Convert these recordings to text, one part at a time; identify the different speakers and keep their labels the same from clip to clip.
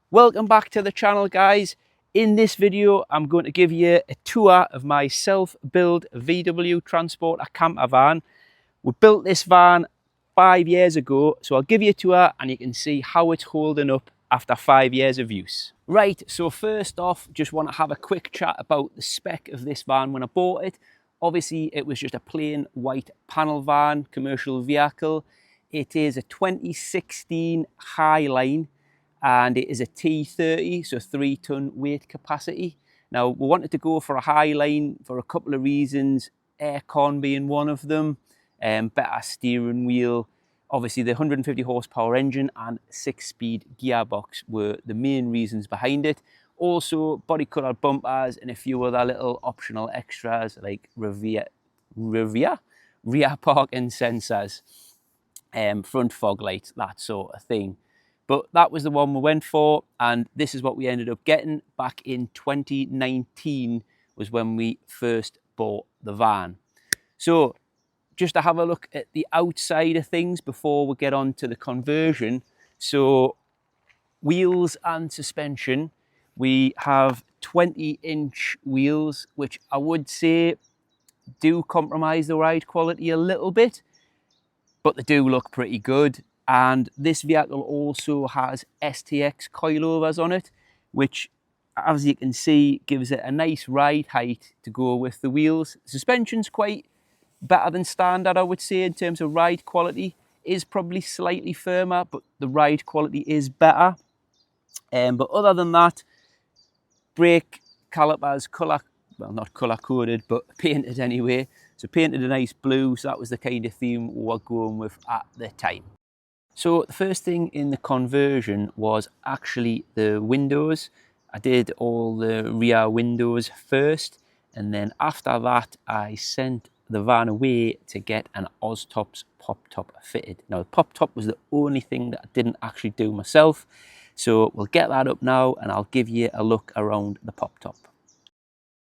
Speaker 1: Welcome back to the channel, guys. In this video I'm going to give you a tour of my self-built VW Transporter camper van. We built this van 5 years ago, so I'll give you a tour and you can see how it's holding up after 5 years of use. Right, so first off, just want to have a quick chat about the spec of this van when I bought it. Obviously it was just a plain white panel van, commercial vehicle. It is a 2016 Highline and it is a T30, so 3-ton weight capacity. Now, we wanted to go for a Highline for a couple of reasons, aircon being one of them, better steering wheel. Obviously, the 150 horsepower engine and 6-speed gearbox were the main reasons behind it. Also, body coloured bumpers and a few other little optional extras like rear parking sensors, front fog lights, that sort of thing. But that was the one we went for, and this is what we ended up getting. Back in 2019 was when we first bought the van. So just to have a look at the outside of things before we get on to the conversion. So wheels and suspension, we have 20-inch wheels, which I would say do compromise the ride quality a little bit, but they do look pretty good. And this vehicle also has STX coilovers on it, which, as you can see, gives it a nice ride height to go with the wheels. Suspension's quite better than standard, I would say, in terms of ride quality. Is probably slightly firmer, but the ride quality is better. But other than that, brake calipers, not colour coded, but painted anyway. So painted a nice blue, so that was the kind of theme we were going with at the time. So the first thing in the conversion was actually the windows. I did all the rear windows first, and then after that I sent the van away to get an Austops pop top fitted. Now the pop top was the only thing that I didn't actually do myself, so we'll get that up now and I'll give you a look around the pop top.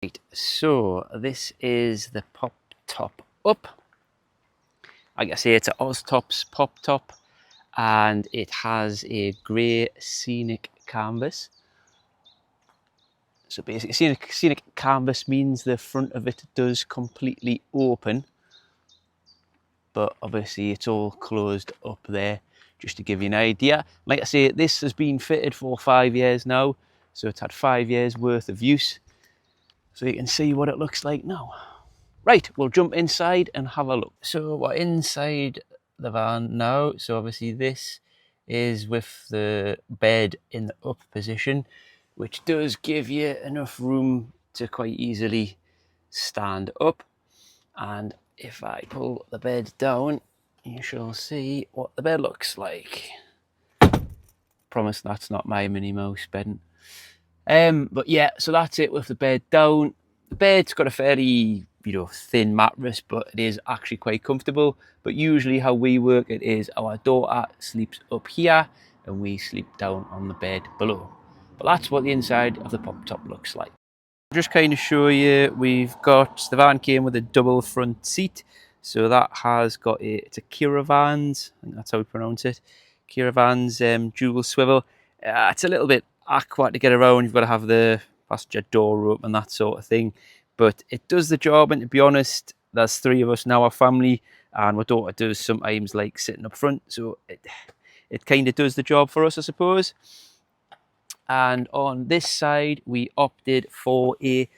Speaker 1: Right, so this is the pop top up. Like I say, it's an Austops pop top, and it has a grey scenic canvas. So basically scenic canvas means the front of it does completely open, but obviously it's all closed up there, just to give you an idea. Like I say, this has been fitted for 5 years now, so it's had 5 years worth of use, so you can see what it looks like now. Right, we'll jump inside and have a look. So we're inside the van now. So obviously this is with the bed in the up position, which does give you enough room to quite easily stand up. And if I pull the bed down, you shall see what the bed looks like. Promise that's not my Minnie Mouse bedding. But yeah, so that's it with the bed down. The bed's got a fairly thin mattress, but it is actually quite comfortable. But usually how we work it is our daughter sleeps up here and we sleep down on the bed below. But that's what the inside of the pop top looks like. I'll just kind of show you, the van came with a double front seat. So that has got it's a Caravan's, I think that's how we pronounce it. Caravan's dual swivel. It's a little bit awkward to get around. You've got to have the passenger door open and that sort of thing, but it does the job. And to be honest, there's 3 of us now, our family, and my daughter does sometimes like sitting up front, so it kind of does the job for us, I suppose. And on this side we opted for a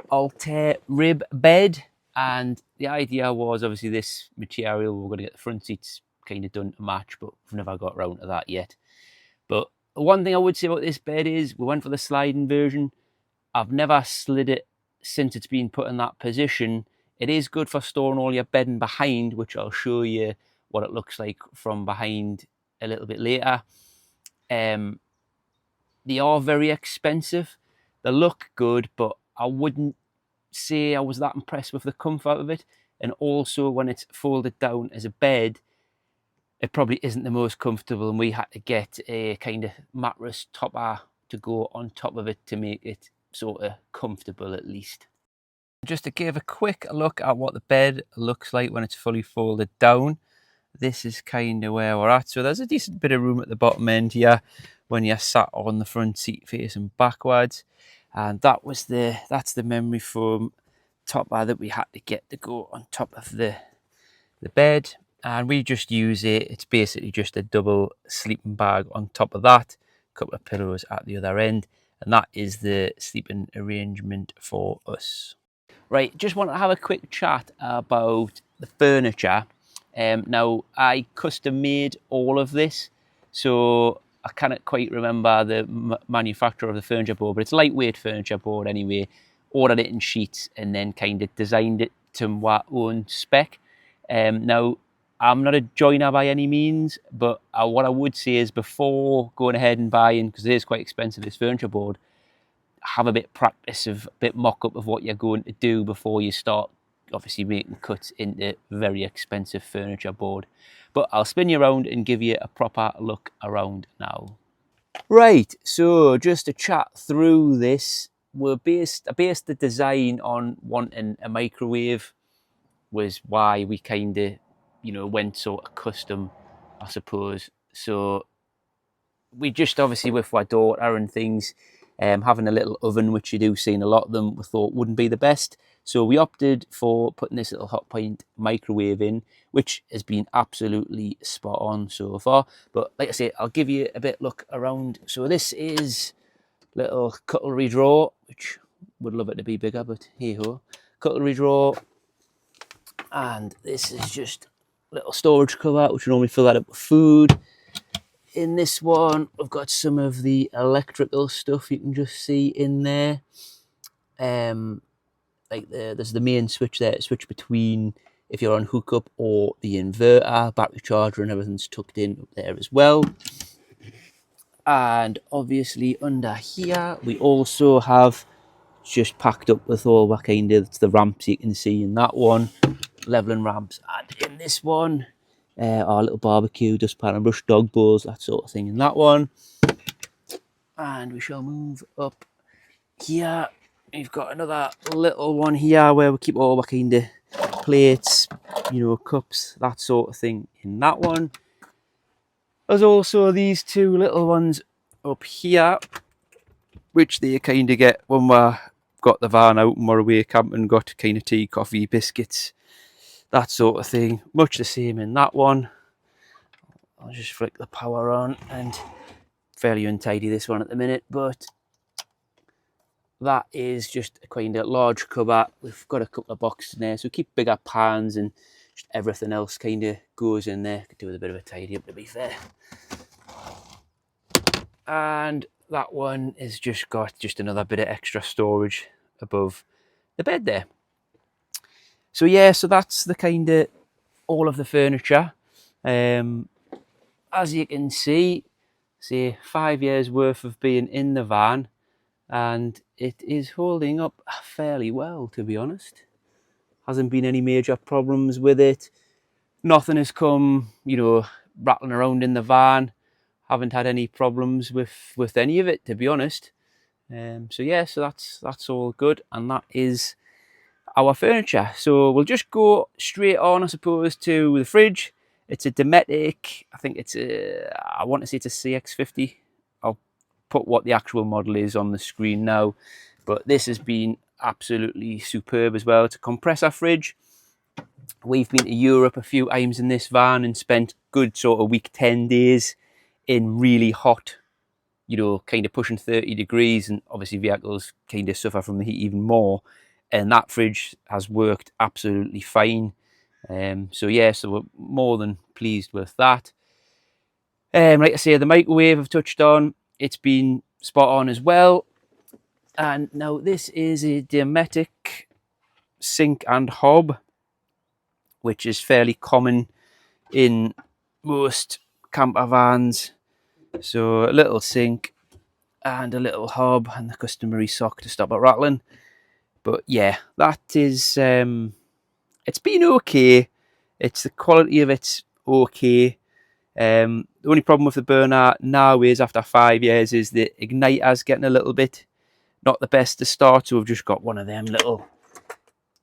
Speaker 1: alter rib bed, and the idea was obviously this material, we're going to get the front seats kind of done to match, but we've never got around to that yet. But one thing I would say about this bed is we went for the sliding version. I've never slid it since it's been put in that position. It is good for storing all your bedding behind, which I'll show you what it looks like from behind a little bit later. They are very expensive. They look good, but I wouldn't say I was that impressed with the comfort of it. And also when it's folded down as a bed, it probably isn't the most comfortable, and we had to get a kind of mattress topper to go on top of it to make it sort of comfortable at least. Just to give a quick look at what the bed looks like when it's fully folded down, this is kind of where we're at. So there's a decent bit of room at the bottom end here when you're sat on the front seat facing backwards. And that's the memory foam top bar that we had to get to go on top of the bed, and we just use it. It's basically just a double sleeping bag on top of that, a couple of pillows at the other end, and that is the sleeping arrangement for us. Right, just want to have a quick chat about the furniture. Now, I custom made all of this, so I can't quite remember the manufacturer of the furniture board, but it's a lightweight furniture board anyway. Ordered it in sheets and then kind of designed it to my own spec. Now, I'm not a joiner by any means, but what I would say is before going ahead and buying, because it is quite expensive, this furniture board, have a bit of practice, a bit mock-up of what you're going to do before you start obviously making cuts into very expensive furniture board. But I'll spin you around and give you a proper look around now. Right, so just to chat through this, I based the design on wanting a microwave, was why we kind of, went sort of custom, I suppose. So we just obviously with my daughter and things, having a little oven, which you do see in a lot of them, we thought wouldn't be the best. So we opted for putting this little hot point microwave in, which has been absolutely spot on so far. But like I say, I'll give you a bit look around. So this is little cutlery drawer, which would love it to be bigger, but hey ho. Cutlery drawer. And this is just a little storage cover, which we normally fill that up with food. In this one, I've got some of the electrical stuff you can just see in there. There's the main switch there, switch between if you're on hookup or the inverter, battery charger, and everything's tucked in up there as well. And obviously under here, we also have just packed up with all that kind of, it's the ramps you can see in that one, leveling ramps, and in this one, our little barbecue, dustpan and brush, dog bowls, that sort of thing in that one. And we shall move up here. We've got another little one here where we keep all our kind of plates, cups, that sort of thing in that one. There's also these two little ones up here, which they kind of get when we've got the van out and we're away camping, got kind of tea, coffee, biscuits, that sort of thing. Much the same in that one. I'll just flick the power on, and fairly untidy this one at the minute, but that is just a kind of large cupboard. We've got a couple of boxes in there, so keep bigger pans and just everything else kind of goes in there. Could do with a bit of a tidy up, to be fair. And that one is just got just another bit of extra storage above the bed there. So yeah, so that's the kind of all of the furniture. As you can see, say 5 years worth of being in the van, and it is holding up fairly well, to be honest. Hasn't been any major problems with it. Nothing has come, rattling around in the van. Haven't had any problems with any of it, to be honest. So yeah, so that's all good, and that is our furniture. So we'll just go straight on, I suppose, to the fridge. It's a Dometic. I think I want to say it's a CX50. I'll put what the actual model is on the screen now, but this has been absolutely superb as well. It's a compressor fridge. We've been to Europe a few times in this van and spent good sort of week 10 days in really hot, kind of pushing 30 degrees, and obviously vehicles kind of suffer from the heat even more, and that fridge has worked absolutely fine. So yeah, so we're more than pleased with that. Like I say, the microwave I've touched on, it's been spot on as well. And now this is a Dometic sink and hob, which is fairly common in most camper vans. So a little sink and a little hob and the customary sock to stop it rattling. But yeah, that is, it's been okay. It's the quality of it's okay. The only problem with the burner now is after 5 years is the igniter's getting a little bit not the best to start. So we've just got one of them little,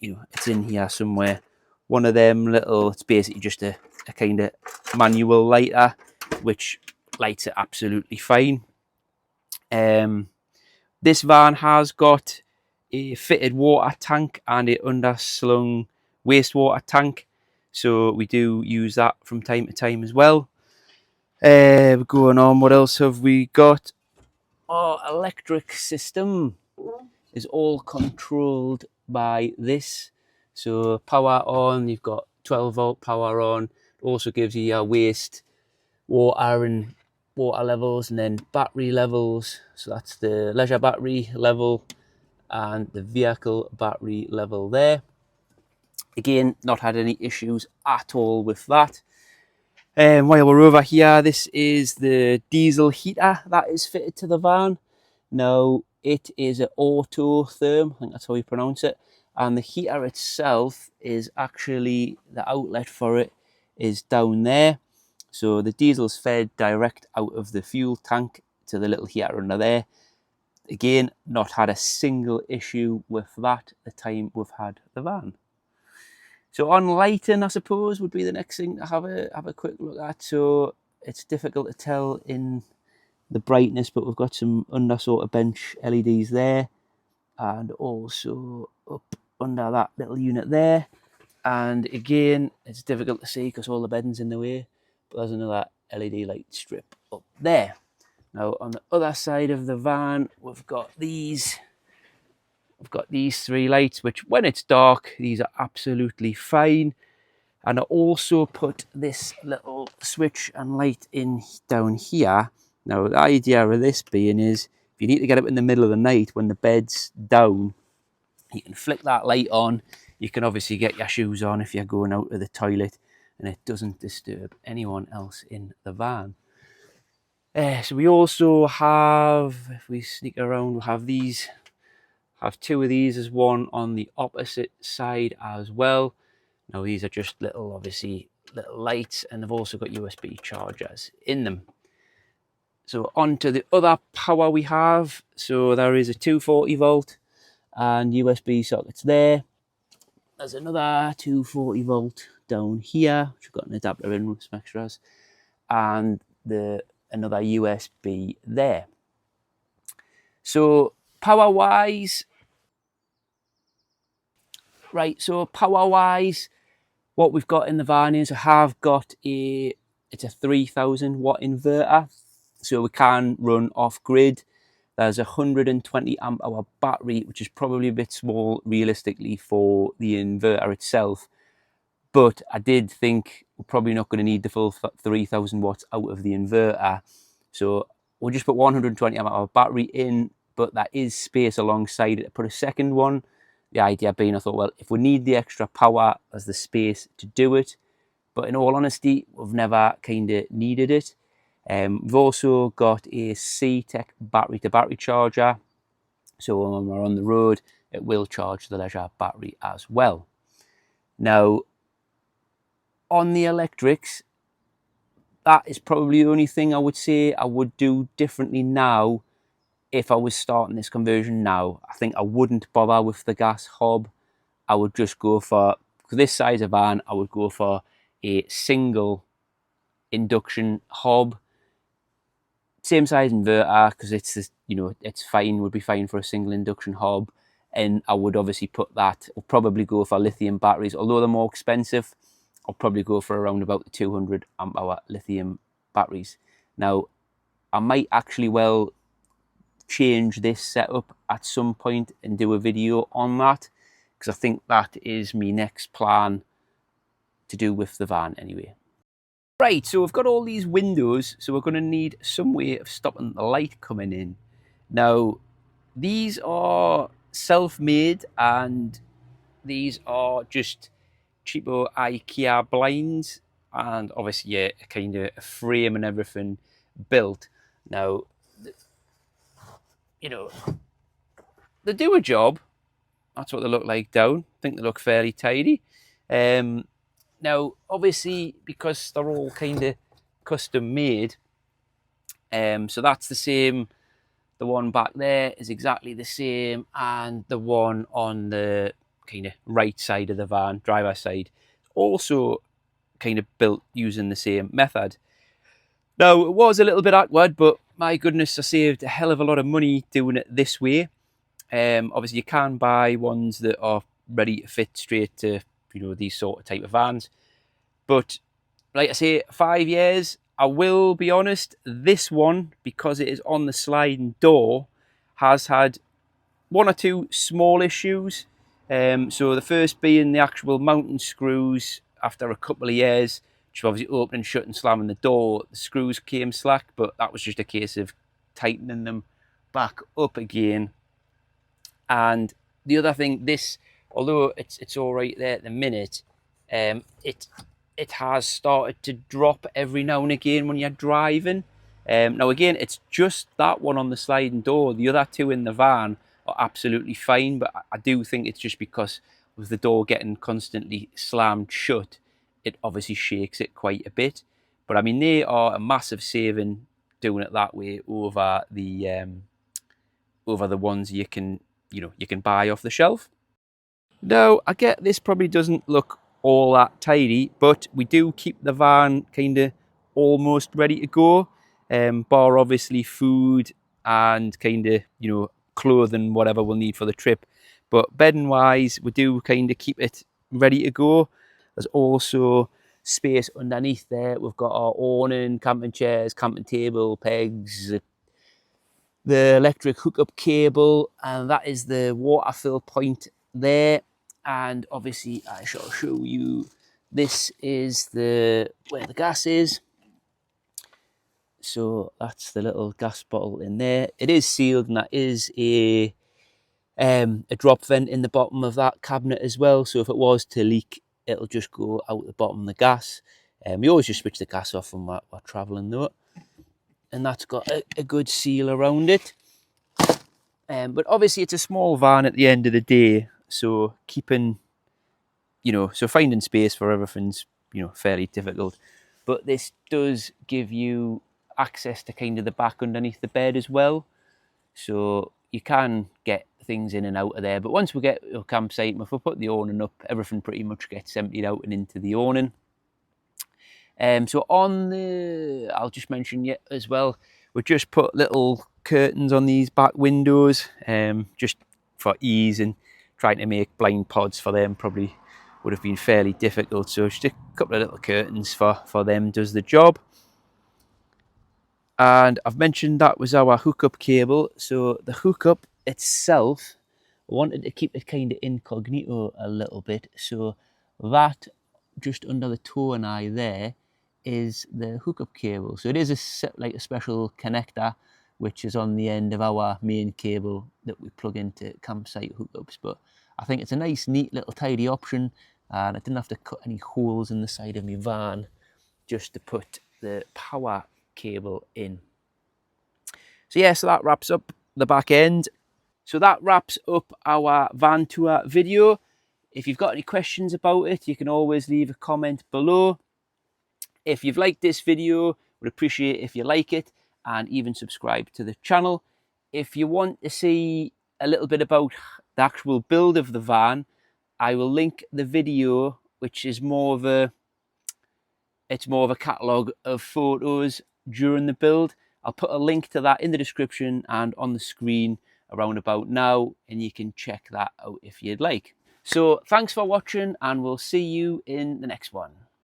Speaker 1: it's in here somewhere. One of them little, it's basically just a kind of manual lighter, which lights it absolutely fine. This van has got a fitted water tank and a underslung wastewater tank, so we do use that from time to time as well. Going on, what else have we got? Our electric system is all controlled by this. So power on, you've got 12-volt power on. It also gives you your waste, water and water levels, and then battery levels. So that's the leisure battery level and the vehicle battery level there. Again, not had any issues at all with that. While we're over here, this is the diesel heater that is fitted to the van. Now, it is an Autotherm, I think that's how you pronounce it. And the heater itself is actually, the outlet for it is down there. So the diesel's fed direct out of the fuel tank to the little heater under there. Again, not had a single issue with that the time we've had the van. So on lighting, I suppose, would be the next thing to have a quick look at. So it's difficult to tell in the brightness, but we've got some under sort of bench LEDs there, and also up under that little unit there. And again, it's difficult to see because all the bedding's in the way, but there's another LED light strip up there. Now on the other side of the van, we've got these three lights, which when it's dark, these are absolutely fine. And I also put this little switch and light in down here. Now the idea of this being is, if you need to get up in the middle of the night when the bed's down, you can flick that light on. You can obviously get your shoes on if you're going out to the toilet, and it doesn't disturb anyone else in the van. So we also have, if we sneak around, we'll have these, have two of these as one on the opposite side as well. Now these are just little, obviously, little lights, and they've also got USB chargers in them. So on to the other power we have. So there is a 240 volt and USB sockets there. There's another 240 volt down here, which we've got an adapter in with some extras, and another USB there. So power wise, right, so power wise, what we've got in the van is I have got it's a 3000 watt inverter, so we can run off grid. There's a 120 amp hour battery, which is probably a bit small realistically for the inverter itself, but I did think we're probably not going to need the full 3000 watts out of the inverter, so we'll just put 120 amp hour battery in, but that is space alongside it to put a second one. The idea being, I thought, well, if we need the extra power, there's the space to do it. But in all honesty, we've never kind of needed it. We've also got a C-Tech battery-to-battery charger. So when we're on the road, it will charge the leisure battery as well. Now, on the electrics, that is probably the only thing I would say I would do differently now. If I was starting this conversion now, I think I wouldn't bother with the gas hob. I would just go for this size of van, I would go for a single induction hob. Same size inverter, because it's, you know, it's fine, would be fine for a single induction hob. And I would obviously put that, I'll probably go for lithium batteries. Although they're more expensive, I'll probably go for around about the 200 amp hour lithium batteries. Now, I might actually well change this setup at some point and do a video on that, because I think that is my next plan to do with the van anyway. Right, so we've got all these windows, so we're going to need some way of stopping the light coming in. Now, these are self-made, and these are just cheapo IKEA blinds, and obviously, yeah, kind of a frame and everything built. Now, you know, they do a job. That's what they look like down. I think they look fairly tidy. Now, obviously, because they're all kind of custom made, so that's the same. The one back there is exactly the same, and the one on the kind of right side of the van, driver's side, also kind of built using the same method. Now, it was a little bit awkward, but my goodness, I saved a hell of a lot of money doing it this way. Obviously, you can buy ones that are ready to fit straight to, these sort of type of vans. But like I say, 5 years, I will be honest, this one, because it is on the sliding door, has had one or two small issues. So the first being the actual mounting screws after a couple of years, just obviously opening, shutting, slamming the door, the screws came slack, but that was just a case of tightening them back up again. And the other thing, this, although it's all right there at the minute, it has started to drop every now and again when you're driving. Now again, it's just that one on the sliding door. The other two in the van are absolutely fine, but I do think it's just because with the door getting constantly slammed shut, it obviously shakes it quite a bit. But I mean, they are a massive saving doing it that way over the ones you can buy off the shelf. Now, I get this probably doesn't look all that tidy, but we do keep the van kind of almost ready to go, bar obviously food and kind of, clothing, whatever we'll need for the trip. But bedding wise, we do kind of keep it ready to go. There's also space underneath there. We've got our awning, camping chairs, camping table, pegs, the electric hookup cable, and that is the water fill point there. And obviously I shall show you, this is where the gas is. So that's the little gas bottle in there. It is sealed, and that is a drop vent in the bottom of that cabinet as well. So if it was to leak, it'll just go out the bottom of the gas. We always just switch the gas off when we're traveling though. And that's got a good seal around it. But obviously it's a small van at the end of the day, so finding space for everything's, fairly difficult. But this does give you access to kind of the back underneath the bed as well. So you can get things in and out of there. But once we get to a campsite, if we put the awning up, everything pretty much gets emptied out and into the awning. So I'll just mention yet as well, we just put little curtains on these back windows, just for ease, and trying to make blind pods for them probably would have been fairly difficult. So just a couple of little curtains for them does the job. And I've mentioned that was our hookup cable. So the hookup itself, I wanted to keep it kind of incognito a little bit. So that just under the toe and eye there is the hookup cable. So it is a special connector which is on the end of our main cable that we plug into campsite hookups. But I think it's a nice, neat little tidy option, and I didn't have to cut any holes in the side of my van just to put the power cable in. So yeah, so that wraps up the back end. So that wraps up our van tour video. If you've got any questions about it, you can always leave a comment below. If you've liked this video, would appreciate if you like it and even subscribe to the channel. If you want to see a little bit about the actual build of the van, I will link the video, which is more of a catalogue of photos during the build. I'll put a link to that in the description and on the screen around about now, and you can check that out if you'd like. So thanks for watching, and we'll see you in the next one.